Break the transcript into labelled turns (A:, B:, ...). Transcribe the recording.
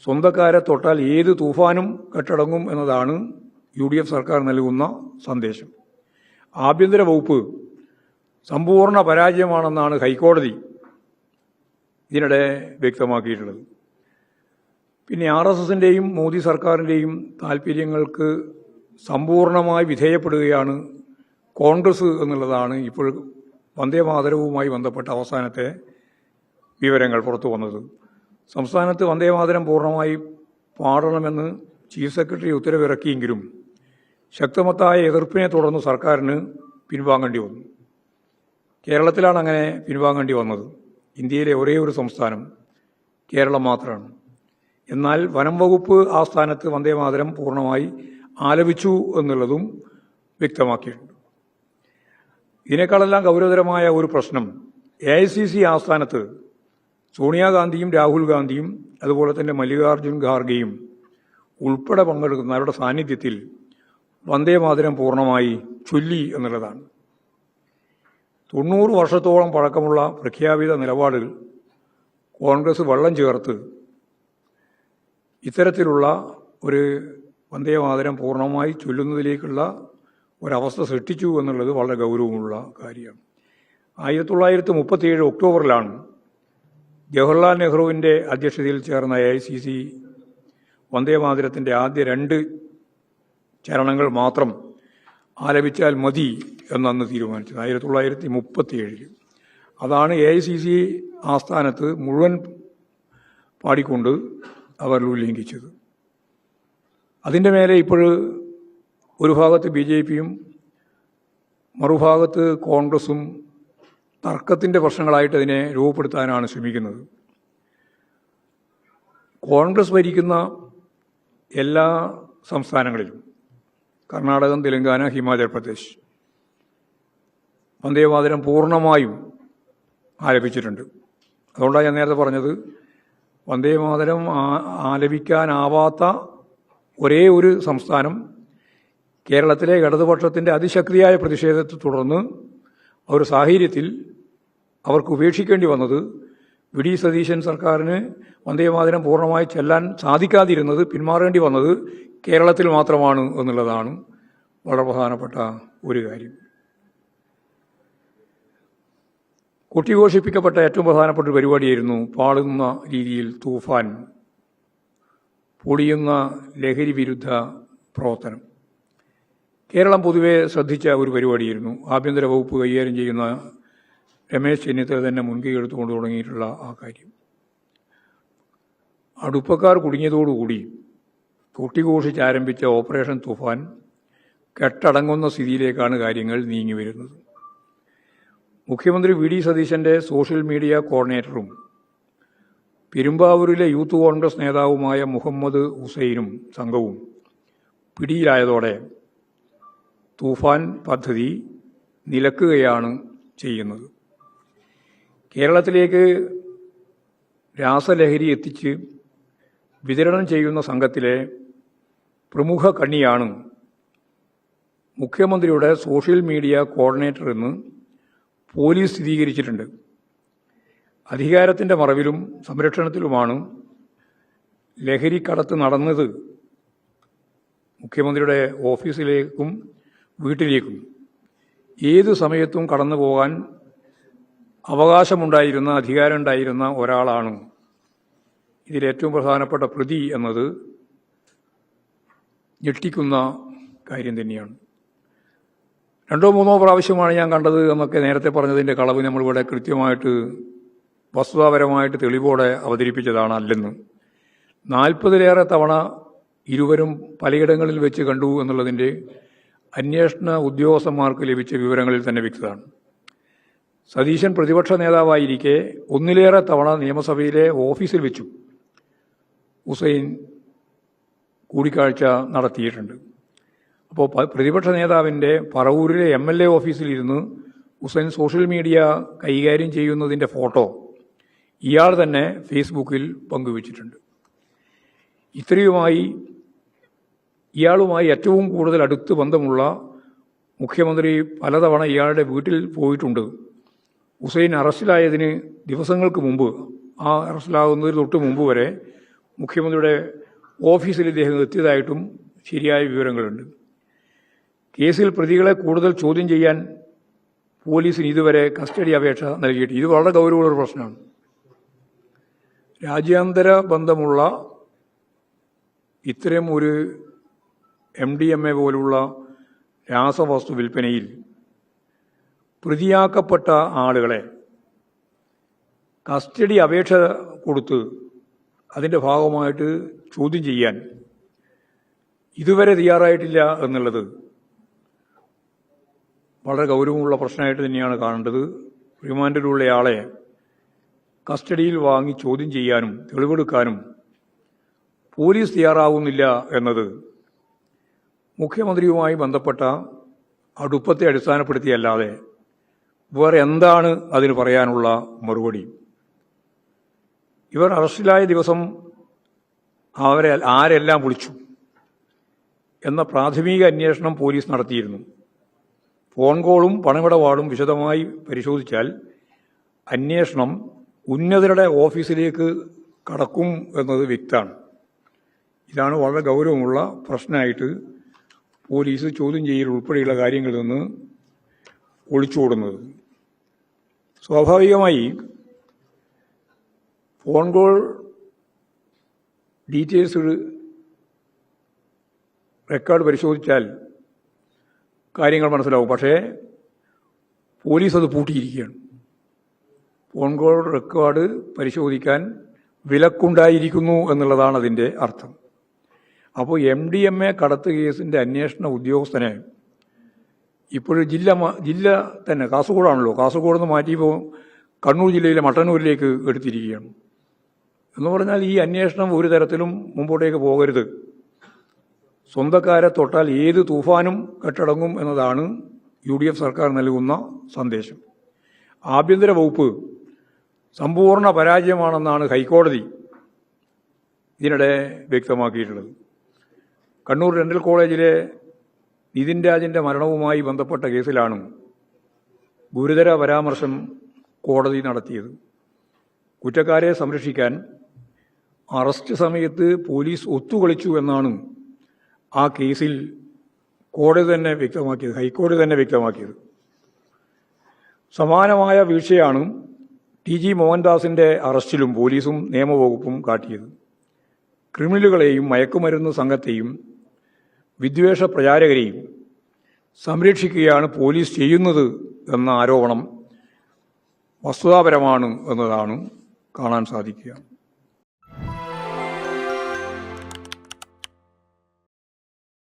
A: സ്വന്തക്കാരെ തൊട്ടാൽ ഏത് തൂഫാനും കെട്ടടങ്ങും എന്നതാണ് UDF സർക്കാർ നൽകുന്ന സന്ദേശം. ആഭ്യന്തര വകുപ്പ് സമ്പൂർണ്ണ പരാജയമാണെന്നാണ് ഹൈക്കോടതി ഇതിനിടെ വ്യക്തമാക്കിയിട്ടുള്ളത്. പിന്നെ RSSന്റെയും മോദി സർക്കാരിൻ്റെയും താൽപ്പര്യങ്ങൾക്ക് സമ്പൂർണ്ണമായി വിധേയപ്പെടുകയാണ് കോൺഗ്രസ് എന്നുള്ളതാണ് ഇപ്പോൾ വന്ദേമാതരവുമായി ബന്ധപ്പെട്ട അവസാനത്തെ വിവരങ്ങൾ പുറത്തു വന്നത്. സംസ്ഥാനത്ത് വന്ദേമാതരം പൂർണ്ണമായി പാടണമെന്ന് ചീഫ് സെക്രട്ടറി ഉത്തരവിറക്കിയെങ്കിലും ശക്തമത്തായ എതിർപ്പിനെ തുടർന്ന് സർക്കാരിന് പിൻവാങ്ങേണ്ടി വന്നു. കേരളത്തിലാണ് അങ്ങനെ പിൻവാങ്ങേണ്ടി വന്നത്. ഇന്ത്യയിലെ ഒരേ ഒരു സംസ്ഥാനം കേരളം മാത്രമാണ്. എന്നാൽ വനം വകുപ്പ് ആ സ്ഥാനത്ത് വന്ദേമാതരം പൂർണ്ണമായി ആലപിച്ചു എന്നുള്ളതും വ്യക്തമാക്കിയിട്ടുണ്ട്. ഇതിനേക്കാളെല്ലാം ഗൗരവതരമായ ഒരു പ്രശ്നം AICC ആസ്ഥാനത്ത് സോണിയാഗാന്ധിയും രാഹുൽ ഗാന്ധിയും അതുപോലെ തന്നെ മല്ലികാർജുൻ ഖാർഗെയും ഉൾപ്പെടെ പങ്കെടുക്കുന്ന അവരുടെ സാന്നിധ്യത്തിൽ വന്ദേമാതരം പൂർണ്ണമായി ചൊല്ലി എന്നുള്ളതാണ്. 90 വർഷത്തോളം പഴക്കമുള്ള പ്രഖ്യാപിത നിലപാടുകൾ കോൺഗ്രസ് വെള്ളം ചേർത്ത് ഇത്തരത്തിലുള്ള ഒരു വന്ദേമാതരം പൂർണ്ണമായി ചൊല്ലുന്നതിലേക്കുള്ള ഒരവസ്ഥ സൃഷ്ടിച്ചു എന്നുള്ളത് വളരെ ഗൗരവമുള്ള കാര്യമാണ്. 1937 ഒക്ടോബറിലാണ് ജവഹർലാൽ നെഹ്റുവിൻ്റെ അധ്യക്ഷതയിൽ ചേർന്ന AICC വന്ദേമാതരത്തിൻ്റെ ആദ്യ 2 ചരണങ്ങൾ മാത്രം ആലപിച്ചാൽ മതി എന്നന്ന് തീരുമാനിച്ചത്. 1937 അതാണ് AICC ആസ്ഥാനത്ത് മുഴുവൻ പാടിക്കൊണ്ട് അവർ ഉല്ലംഘിച്ചത്. അതിൻ്റെ മേലെ ഇപ്പോൾ ഒരു ഭാഗത്ത് BJPയും മറുഭാഗത്ത് കോൺഗ്രസും തർക്കത്തിൻ്റെ പ്രശ്നങ്ങളായിട്ട് അതിനെ രൂപപ്പെടുത്താനാണ് ശ്രമിക്കുന്നത്. കോൺഗ്രസ് ഭരിക്കുന്ന എല്ലാ സംസ്ഥാനങ്ങളിലും കർണാടകം, തെലങ്കാന, ഹിമാചൽ പ്രദേശ് വന്ദേമാതരം പൂർണ്ണമായും ആലപിച്ചിട്ടുണ്ട്. അതുകൊണ്ടാണ് ഞാൻ നേരത്തെ പറഞ്ഞത് വന്ദേമാതരം ആലപിക്കാനാവാത്ത ഒരേ ഒരു സംസ്ഥാനം കേരളത്തിലെ ഇടതുപക്ഷത്തിൻ്റെ അതിശക്തിയായ പ്രതിഷേധത്തെ തുടർന്ന് ഒരു സാഹചര്യത്തിൽ അവർക്ക് ഉപേക്ഷിക്കേണ്ടി വന്നത് VD സതീശൻ സർക്കാരിന് വന്ദേമാതരം പൂർണ്ണമായി ചെല്ലാൻ സാധിക്കാതിരുന്നത്, പിന്മാറേണ്ടി വന്നത് കേരളത്തിൽ മാത്രമാണ് എന്നുള്ളതാണ് വളരെ പ്രധാനപ്പെട്ട ഒരു കാര്യം. കൊട്ടിഘോഷിപ്പിക്കപ്പെട്ട ഏറ്റവും പ്രധാനപ്പെട്ട ഒരു പരിപാടിയായിരുന്നു പാടുന്ന രീതിയിൽ തൂഫാൻ, പൊടിയുന്ന ലഹരി വിരുദ്ധ പ്രവർത്തനം. കേരളം പൊതുവെ ശ്രദ്ധിച്ച ഒരു പരിപാടിയായിരുന്നു. ആഭ്യന്തര വകുപ്പ് കൈകാര്യം ചെയ്യുന്ന രമേശ് ചെന്നിത്തല തന്നെ മുൻകൈ എടുത്തുകൊണ്ട് തുടങ്ങിയിട്ടുള്ള ആ കാര്യം. അടുപ്പക്കാർ കുടുങ്ങിയതോടുകൂടി കൊട്ടിഘോഷിച്ച് ആരംഭിച്ച ഓപ്പറേഷൻ തൂഫാൻ കെട്ടടങ്ങുന്ന സ്ഥിതിയിലേക്കാണ് കാര്യങ്ങൾ നീങ്ങി വരുന്നത്. മുഖ്യമന്ത്രി VD സതീശൻ്റെ സോഷ്യൽ മീഡിയ കോർഡിനേറ്ററും പെരുമ്പാവൂരിലെ യൂത്ത് കോൺഗ്രസ് നേതാവുമായ മുഹമ്മദ് ഹുസൈനും സംഘവും പിടിയിലായതോടെ തൂഫാൻ പദ്ധതി നിലക്കുകയാണ് ചെയ്യുന്നത്. കേരളത്തിലേക്ക് രാസലഹരി എത്തിച്ച് വിതരണം ചെയ്യുന്ന സംഘത്തിലെ പ്രമുഖ കണ്ണിയാണ് മുഖ്യമന്ത്രിയുടെ സോഷ്യൽ മീഡിയ കോർഡിനേറ്റർ എന്ന് പോലീസ് സ്ഥിരീകരിച്ചിട്ടുണ്ട്. അധികാരത്തിൻ്റെ മറവിലും സംരക്ഷണത്തിലുമാണ് ലഹരിക്കടത്ത് നടന്നത്. മുഖ്യമന്ത്രിയുടെ ഓഫീസിലേക്കും വീട്ടിലേക്കും ഏതു സമയത്തും കടന്നു പോകാൻ അവകാശമുണ്ടായിരുന്ന, അധികാരമുണ്ടായിരുന്ന ഒരാളാണ് ഇതിലേറ്റവും പ്രധാനപ്പെട്ട പ്രതി എന്നത് ഞെട്ടിക്കുന്ന കാര്യം തന്നെയാണ്. 2 3 പ്രാവശ്യമാണ് ഞാൻ കണ്ടത് എന്നൊക്കെ നേരത്തെ പറഞ്ഞതിൻ്റെ കളവ് നമ്മളിവിടെ കൃത്യമായിട്ട് വസ്തുതാപരമായിട്ട് തെളിവോടെ അവതരിപ്പിച്ചതാണ് അല്ലെന്ന്. 40-ലേറെ തവണ ഇരുവരും പലയിടങ്ങളിൽ വെച്ച് കണ്ടു എന്നുള്ളതിൻ്റെ അന്വേഷണ ഉദ്യോഗസ്ഥന്മാർക്ക് ലഭിച്ച വിവരങ്ങളിൽ തന്നെ വ്യക്തമാണ്. സതീശൻ പ്രതിപക്ഷ നേതാവായിരിക്കെ 1-ലേറെ തവണ നിയമസഭയിലെ ഓഫീസിൽ വെച്ചു ഹുസൈൻ കൂടിക്കാഴ്ച നടത്തിയിട്ടുണ്ട്. അപ്പോൾ പ്രതിപക്ഷ നേതാവിൻ്റെ പറവൂരിലെ MLA ഓഫീസിലിരുന്ന് ഹുസൈൻ സോഷ്യൽ മീഡിയ കൈകാര്യം ചെയ്യുന്നതിൻ്റെ ഫോട്ടോ ഇയാൾ തന്നെ ഫേസ്ബുക്കിൽ പങ്കുവച്ചിട്ടുണ്ട്. ഇയാളുമായി ഏറ്റവും കൂടുതൽ അടുത്ത് ബന്ധമുള്ള മുഖ്യമന്ത്രി പലതവണ ഇയാളുടെ വീട്ടിൽ പോയിട്ടുണ്ട്. ഹുസൈൻ അറസ്റ്റിലായതിന് ദിവസങ്ങൾക്ക് മുമ്പ്, ആ അറസ്റ്റിലാകുന്നതിന് തൊട്ട് മുമ്പ് വരെ മുഖ്യമന്ത്രിയുടെ ഓഫീസിൽ ഇദ്ദേഹം എത്തിയതായിട്ടും ശരിയായ വിവരങ്ങളുണ്ട്. കേസിൽ പ്രതികളെ കൂടുതൽ ചോദ്യം ചെയ്യാൻ പോലീസിന് ഇതുവരെ കസ്റ്റഡി അപേക്ഷ നൽകിയിട്ടില്ല. ഇത് വളരെ ഗൗരവമുള്ള ഒരു പ്രശ്നമാണ്. രാജ്യാന്തര ബന്ധമുള്ള ഇത്തരം ഒരു MDMA പോലുള്ള രാസവസ്തു വിൽപ്പനയിൽ പ്രതിയാക്കപ്പെട്ട ആളുകളെ കസ്റ്റഡി അപേക്ഷ കൊടുത്ത് അതിൻ്റെ ഭാഗമായിട്ട് ചോദ്യം ചെയ്യാൻ ഇതുവരെ തയ്യാറായിട്ടില്ല എന്നുള്ളത് വളരെ ഗൗരവമുള്ള പ്രശ്നമായിട്ട് തന്നെയാണ് കാണേണ്ടത്. റിമാൻഡിലുള്ളയാളെ കസ്റ്റഡിയിൽ വാങ്ങി ചോദ്യം ചെയ്യാനും തെളിവെടുക്കാനും പോലീസ് തയ്യാറാവുന്നില്ല എന്നത് മുഖ്യമന്ത്രിയുമായി ബന്ധപ്പെട്ട അടുപ്പത്തെ അടിസ്ഥാനപ്പെടുത്തിയല്ലാതെ വേറെ എന്താണ് അതിന് പറയാനുള്ള മറുപടി? ഇവർ അറസ്റ്റിലായ ദിവസം ആരെല്ലാം വിളിച്ചു എന്ന പ്രാഥമിക അന്വേഷണം പോലീസ് നടത്തിയിരുന്നു. ഫോൺ കോളും പണമിടപാടും വിശദമായി പരിശോധിച്ചാൽ അന്വേഷണം ഉന്നതരുടെ ഓഫീസിലേക്ക് കടക്കും എന്നത് വ്യക്തമാണ്. ഇതാണ് വളരെ ഗൗരവമുള്ള പ്രശ്നമായിട്ട് പോലീസ് ചോദ്യം ചെയ്യൽ ഉൾപ്പെടെയുള്ള കാര്യങ്ങളിൽ നിന്ന് ഒളിച്ചോടുന്നത്. സ്വാഭാവികമായി ഫോൺ കോൾ ഡീറ്റെയിൽസ് റെക്കോർഡ് പരിശോധിച്ചാൽ കാര്യങ്ങൾ മനസ്സിലാവും. പക്ഷേ പോലീസ് അത് പൂട്ടിയിരിക്കുകയാണ്. ഫോൺ കോൾ റെക്കോർഡ് പരിശോധിക്കാൻ വിലക്കുണ്ടായിരിക്കുന്നു എന്നുള്ളതാണ് അതിൻ്റെ അർത്ഥം. അപ്പോൾ MDMA കടത്ത് കേസിൻ്റെ അന്വേഷണ ഉദ്യോഗസ്ഥനെ ഇപ്പോഴും ജില്ല തന്നെ കാസർഗോഡാണല്ലോ, കാസർഗോഡ് നിന്ന് മാറ്റിയപ്പോൾ കണ്ണൂർ ജില്ലയിലെ മട്ടന്നൂരിലേക്ക് എടുത്തിരിക്കുകയാണ്. എന്ന് പറഞ്ഞാൽ ഈ അന്വേഷണം ഒരു തരത്തിലും മുമ്പോട്ടേക്ക് പോകരുത്. സ്വന്തക്കാരെ തൊട്ടാൽ ഏത് തൂഫാനും കെട്ടടങ്ങും എന്നതാണ് UDF സർക്കാർ നൽകുന്ന സന്ദേശം. ആഭ്യന്തര വകുപ്പ് സമ്പൂർണ്ണ പരാജയമാണെന്നാണ് ഹൈക്കോടതി ഇതിനിടെ വ്യക്തമാക്കിയിട്ടുള്ളത്. കണ്ണൂർ ഡെന്റൽ കോളേജിലെ നിതിൻ രാജിന്റെ മരണവുമായി ബന്ധപ്പെട്ട കേസിലാണ് ഗുരുതര പരാമർശം കോടതി നടത്തിയത്. കുറ്റക്കാരെ സംരക്ഷിക്കാൻ അറസ്റ്റ് സമയത്ത് പോലീസ് ഒത്തുകളിച്ചു എന്നാണ് ആ കേസിൽ കോടതി തന്നെ വ്യക്തമാക്കിയത്, ഹൈക്കോടതി തന്നെ വ്യക്തമാക്കിയത്. സമാനമായ വീഴ്ചയാണ് TG മോഹൻദാസിന്റെ അറസ്റ്റിലും പോലീസും നിയമവകുപ്പും കാട്ടിയത്. ക്രിമിനലുകളെയും മയക്കുമരുന്ന് സംഘത്തെയും വിദ്വേഷ പ്രചാരകരെയും സംരക്ഷിക്കുകയാണ് പോലീസ് ചെയ്യുന്നത് എന്ന ആരോപണം വസ്തുതാപരമാണ് എന്നതാണ് കാണാൻ സാധിക്കുക.